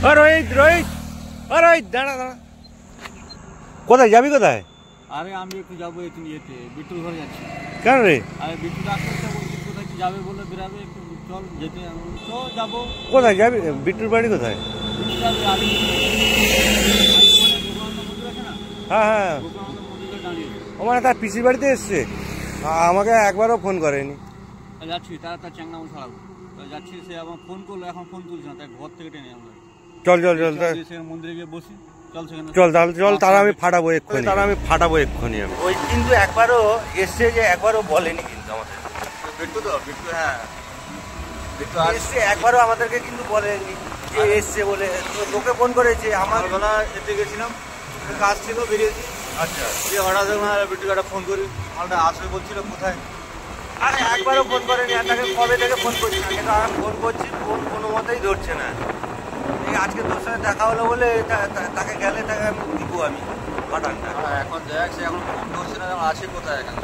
রোহিত রোহিত রোহিত দাঁড়া দাঁড়া, কোথায় যাবি কোথায়? আরে আমি একটু যাবো একটু ইয়েতে বিট্টুর ঘরে যাচ্ছি। কেন রে? আরে বিট্টু ডাক্তার বলছি কোথায় কি যাবে বলে বেরাবে, একটু চল যেতে তো যাবো। কোথায় যাবি? বিট্টুর বাড়ি কোথায়? বিট্টু যাবে আগে মন্দির আছে না, হ্যাঁ হ্যাঁ, মন্দিরে দাঁড়িয়ে ও মানে তার পিসির বাড়িতে এসছে, আমাকে একবারও ফোন করেনি। যাচ্ছি, তারা তার চ্যাংনাম ছাড়াবো যাচ্ছি। সে আমার ফোন করলো, এখন ফোন তুলছে না, তাই ঘর থেকে টেনে আমরা চল চল চল সেখানে মন্দিরে গিয়ে বসি। চল সেখানে চল তাহলে চল, তারা আমি ফাটাবো এক্ষুনি, আমি ওই কিন্তু একবারও এসছে যে একবারও বলেনি কিন্তু আমাদের বিট্টু তো বিট্টু, হ্যাঁ বিট্টু এসছে, একবারও আমাদেরকে কিন্তু বলেনি যে এসছে বলে। তোকে ফোন করেছে, আমার বেলা এতে গেছিলাম, কাজ ছিল বেরিয়েছি। আচ্ছা, যে হঠাৎ বিট্টুকে একটা ফোন করি, মালটা আসবে বলছিল কোথায়। আরে একবারও ফোন করেনি, আর তাকে কবে থেকে ফোন করছি না, কিন্তু আমি ফোন করছি, ফোন কোনো মতেই ধরছে না। এই আজকে তোর সাথে দেখা হলো বলে তাকে গেলে তাকে আমি দিব, আমি পাঠানটা এখন দেখ সে এখন ফোন করছে না, আছে কোথায় এখানে।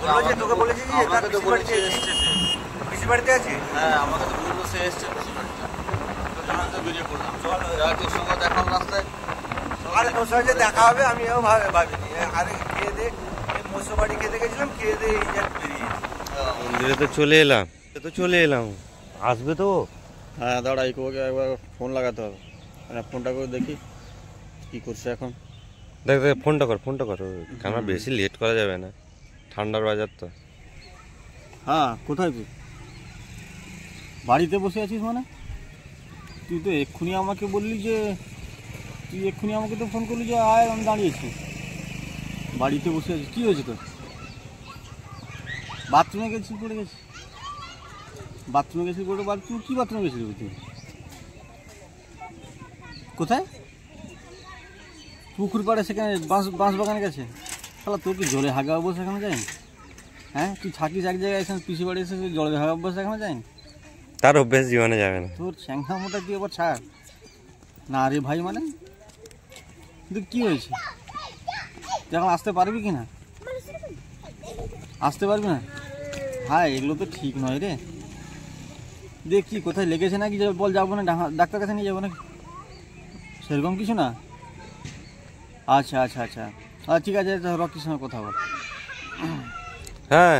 বলেছে, তোকে বলেছি যে তার তো পিসির বাড়িতে এসছে সে। পিসির বাড়িতে আছে। হ্যাঁ আমাকে তো বললো সে এসছে পিসির বাড়িতে, তো জানার তো বেরিয়ে পড়লাম। চল তোর সঙ্গে দেখা হলো রাস্তায়। আরে তোর সাথে যে দেখা হবে আমিও ভাবিনি। আরে খেয়ে দে, মোসো বাড়ি খেতে গেছিলাম, খেয়ে দে এই যে বেরিয়ে মন্দিরে তো চলে এলাম, আসবে তো। হ্যাঁ দাঁড়া, ইকোকে একবার ফোন লাগাতে হবে, ফোনটা করে দেখি কি করছে এখন। দেখ দেখ, ফোনটা কর, কেন বেশি লেট করা যাবে না, ঠান্ডার বাজার তো। হ্যাঁ কোথায় তুই? বাড়িতে বসে আছিস মানে? তুই তো এক্ষুনি আমাকে বললি যে, তুই এক্ষুনি আমাকে তো ফোন করলি যে আয়, আমি দাঁড়িয়েছি বাড়িতে বসে আছিস। কী হয়েছে তোর? বাথরুমে গেছিস, পড়ে গেছিস? বাথরুমে গেছিস পড়ে? বাথরুম কী বাথরুমে গেছিস তুই? কোথায়? পুকুর পাড়ে, সেখানে বাঁশ বাগানে গেছে। তাহলে তোর কি জলে হাগা অভ্যাস এখানে যায়নি? হ্যাঁ তুই থাকিস এক জায়গায়, এখানে পিসি বাড়ি এসে জলে হাগা অভ্যাস এখানে যায়নি? তার অভ্যাস জীবনে যাবে না। তোর চ্যাংহা মোটা তুই এবার ছাড় না রে ভাই। মানে কিন্তু কী হয়েছে? তুই এখন আসতে পারবি কি না? আসতে পারবি না? হ্যাঁ এগুলো তো ঠিক নয় রে। দেখ কি কোথায় লেগেছে নাকি, বল, যাবো না ডাক্তার কাছে নিয়ে যাবো নাকি? সেরকম কিছু না। আচ্ছা আচ্ছা আচ্ছা ঠিক আছে, রকির সঙ্গে কথা বল। হ্যাঁ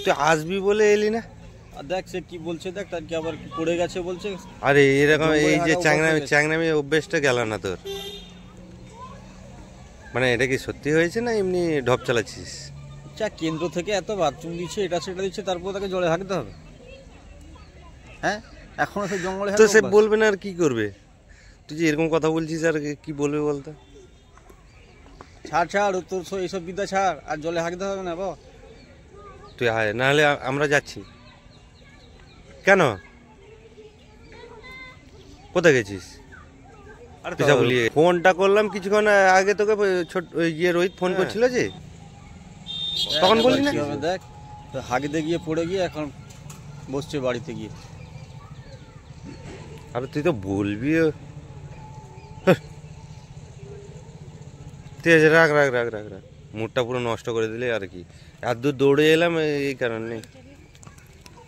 তুই আসবি বলে এলি না? আর দেখ সে কি বলছে, দেখ তার কি আবার পড়ে গেছে বলছে। আরে এরকম এই যে চ্যাংনামি অভ্যেসটা গেল না তোর? মানে এটা কি সত্যি হয়েছে না এমনি ঢপ চালাচ্ছিস? আচ্ছা কেন্দ্র থেকে এত বাথরুম দিচ্ছে, এটা সেটা দিচ্ছে, তারপর তাকে জলে হাঁকতে হবে? হ্যাঁ এখনো সে জঙ্গলে তো সে বলবে না, আর কি করবে? তুই যে এরকম কথা বলছিস, আর কি বলবে বলতো? ছাড় তোর এইসব বিদ্যা ছাড়, আর জলে হাঁকতে হবে না বাবা। তুই আয়, নাহলে আমরা যাচ্ছি। কেন, কোথায় গেছিস? ফোনটা করলাম কিছুক্ষণ আগে, তোকে ছোট ইয়ে রোহিত ফোন করছিল যে, তখন বললি না? দেখ হাগিতে গিয়ে পড়ে গিয়ে এখন বসছে বাড়িতে গিয়ে। আরে তুই তো বলবি। ঠিক আছে, রাখ, মুডটা পুরো নষ্ট করে দিলে। আর কি এত দূর দৌড়ে এলাম এই কারণে,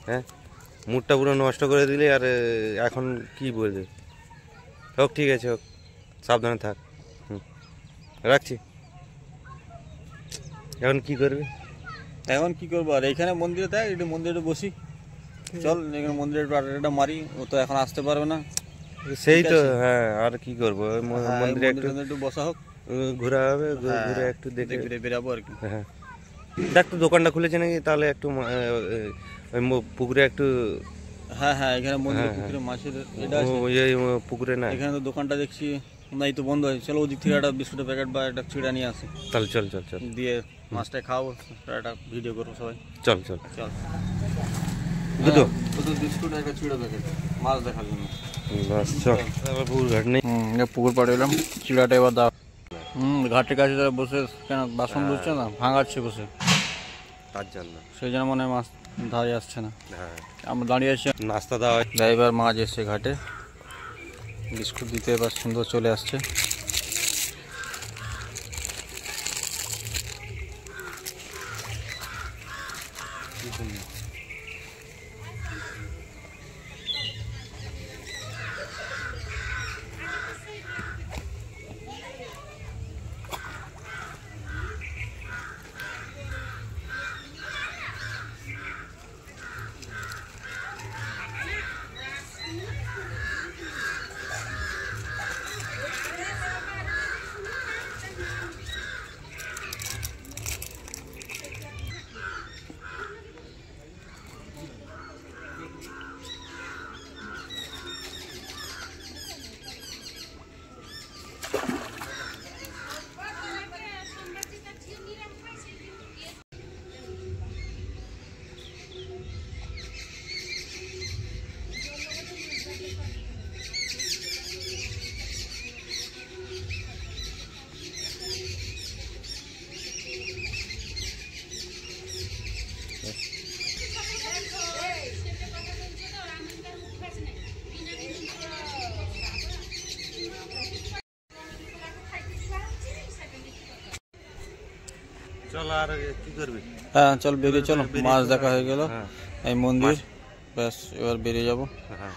হ্যাঁ মুডটা পুরো নষ্ট করে দিলে। আর এখন কি বলবে? হোক ঠিক আছে, হোক, সাবধানে থাক। রাখছি। এখন কি করবে? এখন কি করবো আর, এখানে মন্দিরে দেখ, একটু মন্দিরে বসি। চল এখানে মন্দিরে আড্ডাটা মারি, ও তো এখন আসতে পারবে না। সেই তো, হ্যাঁ আর কি করবো, মন্দিরে একটু বসা হোক, ঘোরা হবে, ঘুরে একটু দেখে বেরাবো আর কি। হ্যাঁ দেখ তো দোকানটা খুলেছে নাকি, তাহলে একটু পুকুরে একটু। হ্যাঁ এখানে মন্দিরে পুকুরে মাছের এটা আছে, পুকুরে না, এখানে তো দোকানটা দেখছি নাই তো বন্ধ হয়েছে। চলো ওদিক থেকে একটা বিস্কুটের প্যাকেট বা একটা চিড়া নিয়ে আসি, তাহলে চল দিয়ে মাছটা খাবো, একটা ভিডিও করবো সবাই। চল দুটো বিস্কুট, একটা চিড়া প্যাকেট, মাছ দেখার জন্য। বাস চল, পুকুর ঘাট নেই, পুকুর পাড়ে এলাম, চিড়াটা এবার দাও। ঘাটের কাছে বসে কেন বাসন ধুচ্ছে না, ভাঙাচ্ছে বসে, তার জন্য সেই জন্য মনে হয় মাছ ধারে আসছে না। হ্যাঁ আমরা দাঁড়িয়ে আছি, নাস্তা দেওয়া। ড্রাইভার মাছ এসছে ঘাটে, বিস্কুট দিতে এবার সুন্দর চলে আসছে। চল আর কি করবি? হ্যাঁ চল বেরিয়ে চলো, মাছ দেখা হয়ে গেল, হ্যাঁ এই মন্দির, ব্যাস এবার বেরিয়ে যাবো। হ্যাঁ